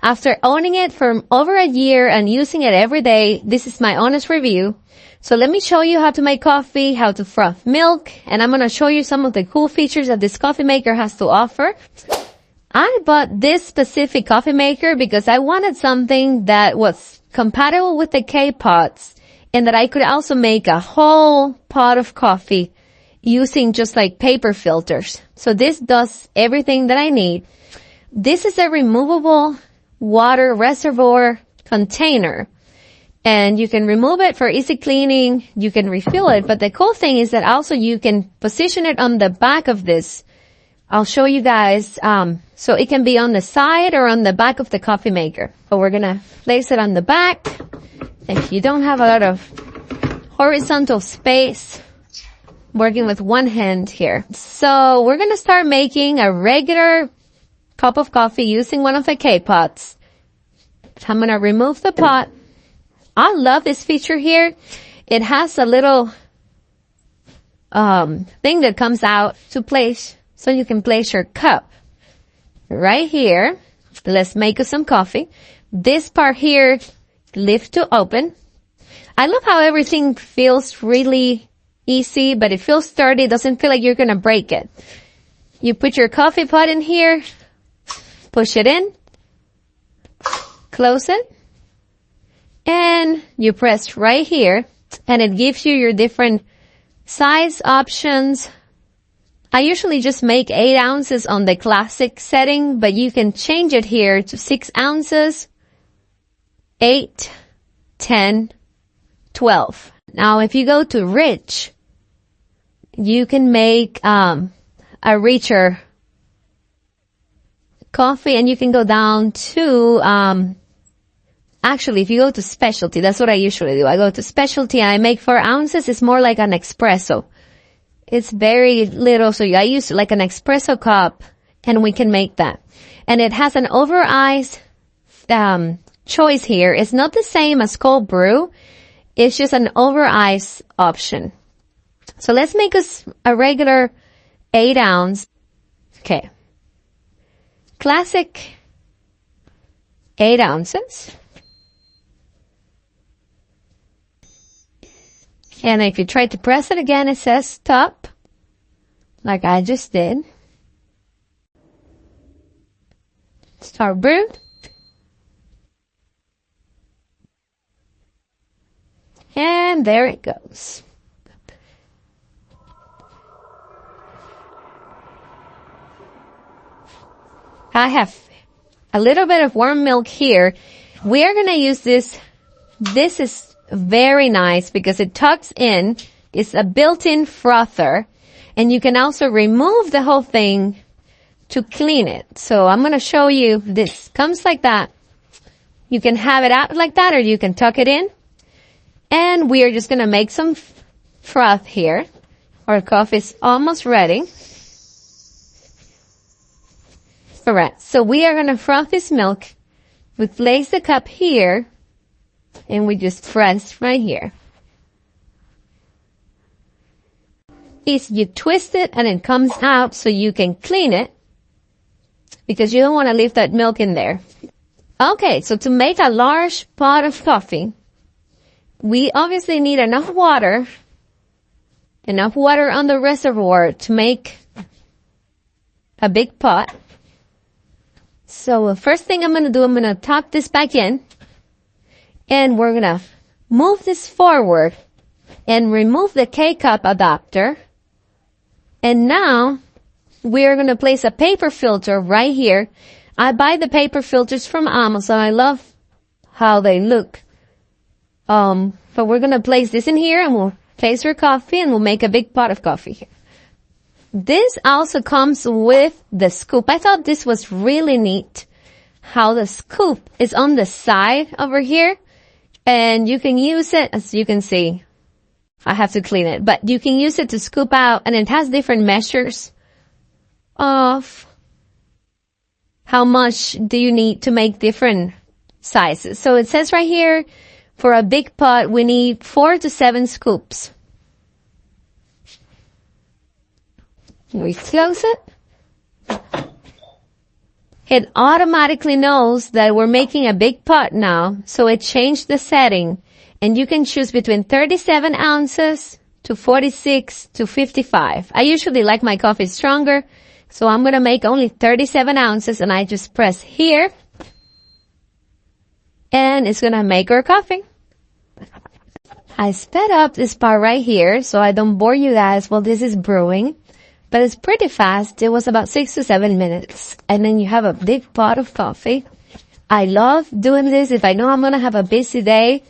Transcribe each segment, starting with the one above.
After owning it for over a year and using it every day, this is my honest review. So let me show you how to make coffee, how to froth milk, and I'm going to show you some of the cool features that this coffee maker has to offer. I bought this specific coffee maker because I wanted something that was compatible with the K-pots and that I could also make a whole pot of coffee using just like paper filters. So this does everything that I need. This is a removable water reservoir container. And you can remove it for easy cleaning. You can refill it. But the cool thing is that also you can position it on the back of this. I'll show you guys. So it can be on the side or on the back of the coffee maker. So we're going to place it on the back. If you don't have a lot of horizontal space, working with one hand here. So we're going to start making a regular cup of coffee using one of the K-pots. So I'm going to remove the pot. I love this feature here. It has a little thing that comes out to place, so you can place your cup right here. Let's make us some coffee. This part here, lift to open. I love how everything feels really easy, but it feels sturdy. It doesn't feel like you're gonna break it. You put your coffee pot in here, push it in, close it, and you press right here, and it gives you your different size options. I usually just make 8 ounces on the classic setting, but you can change it here to 6 ounces, 8, 10, 12. Now, if you go to rich, you can make a richer coffee, and you can go down to actually, if you go to specialty, that's what I usually do. I go to specialty and I make 4 ounces. It's more like an espresso. It's very little, so I use like an espresso cup, and we can make that. And it has an over ice choice here. It's not the same as cold brew. It's just an over ice option. So let's make us a regular 8 ounce. Okay. Classic 8 ounces. And if you try to press it again, it says stop, like I just did. Start brew. And there it goes. I have a little bit of warm milk here. We are going to use this. This is very nice because it tucks in. It's a built-in frother, and you can also remove the whole thing to clean it. So I'm going to show you. This comes like that. You can have it out like that, or you can tuck it in. And we are just going to make some froth here. Our coffee is almost ready. Alright, so we are going to froth this milk. We place the cup here, and we just press right here. You twist it and it comes out so you can clean it, because you don't want to leave that milk in there. Okay, so to make a large pot of coffee, we obviously need enough water on the reservoir to make a big pot. So the first thing I'm going to do, I'm going to tuck this back in, and we're going to move this forward and remove the K-cup adapter. And now we're going to place a paper filter right here. I buy the paper filters from Amazon. I love how they look. But we're going to place this in here, and we'll place our coffee, and we'll make a big pot of coffee here. This also comes with the scoop. I thought this was really neat, how the scoop is on the side over here, and you can use it, as you can see. I have to clean it, but you can use it to scoop out, and it has different measures of how much do you need to make different sizes. So it says right here, for a big pot, we need 4 to 7 scoops. We close it. it automatically knows that we're making a big pot now, so it changed the setting. And you can choose between 37 ounces to 46 to 55. I usually like my coffee stronger, so I'm gonna make only 37 ounces, and I just press here, and it's gonna make our coffee. I sped up this part right here, so I don't bore you guys while this is brewing, but it's pretty fast. It was about 6 to 7 minutes, and then you have a big pot of coffee. I love doing this if I know I'm gonna have a busy day,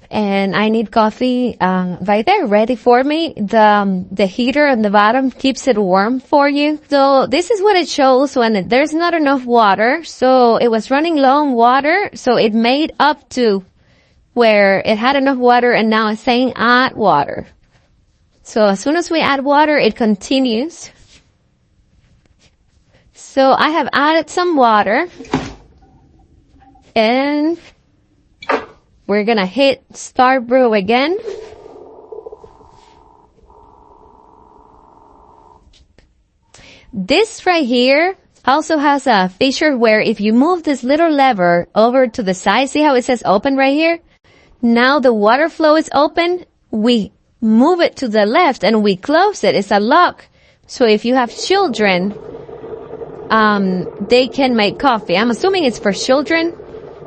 and I need coffee right there ready for me. The heater on the bottom keeps it warm for you. So this is what it shows when there's not enough water. So it was running low on water, so it made up to where it had enough water, and now it's saying add water. So as soon as we add water, it continues. So I have added some water, and we're gonna hit start brew again. This right here also has a feature where if you move this little lever over to the side, see how it says open right here? Now the water flow is open. We move it to the left and we close it. It's a lock. So if you have children, they can make coffee. I'm assuming it's for children.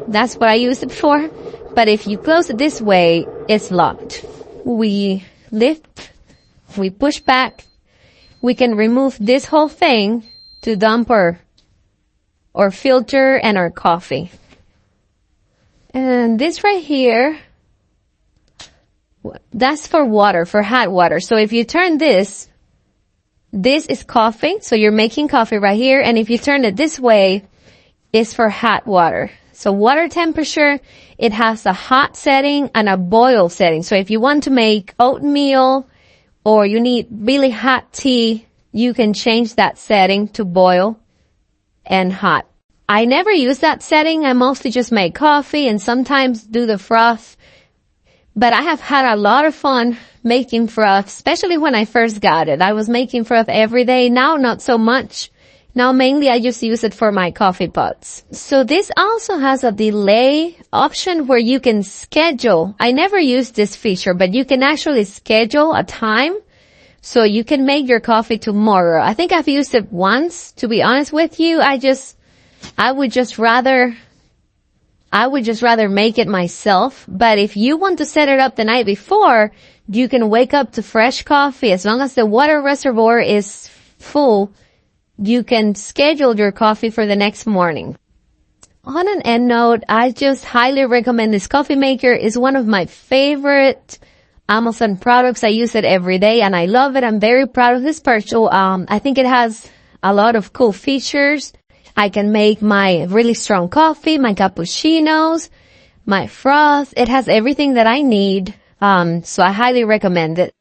That's what I use it for. But if you close it this way, it's locked. We lift, we push back. We can remove this whole thing to dump our filter and our coffee. And this right here, that's for water, for hot water. So if you turn this is coffee. So you're making coffee right here. And if you turn it this way, it's for hot water. So water temperature, it has a hot setting and a boil setting. So if you want to make oatmeal or you need really hot tea, you can change that setting to boil and hot. I never use that setting. I mostly just make coffee and sometimes do the froth. But I have had a lot of fun making froth, especially when I first got it. I was making froth every day. Now, not so much. Now, mainly I just use it for my coffee pots. So this also has a delay option where you can schedule. I never used this feature, but you can actually schedule a time so you can make your coffee tomorrow. I think I've used it once, to be honest with you. I would just rather make it myself. But if you want to set it up the night before, you can wake up to fresh coffee. As long as the water reservoir is full, you can schedule your coffee for the next morning. On an end note, I just highly recommend this coffee maker. It's one of my favorite Amazon products. I use it every day and I love it. I'm very proud of this purchase. I think it has a lot of cool features. I can make my really strong coffee, my cappuccinos, my froth. It has everything that I need. So I highly recommend it.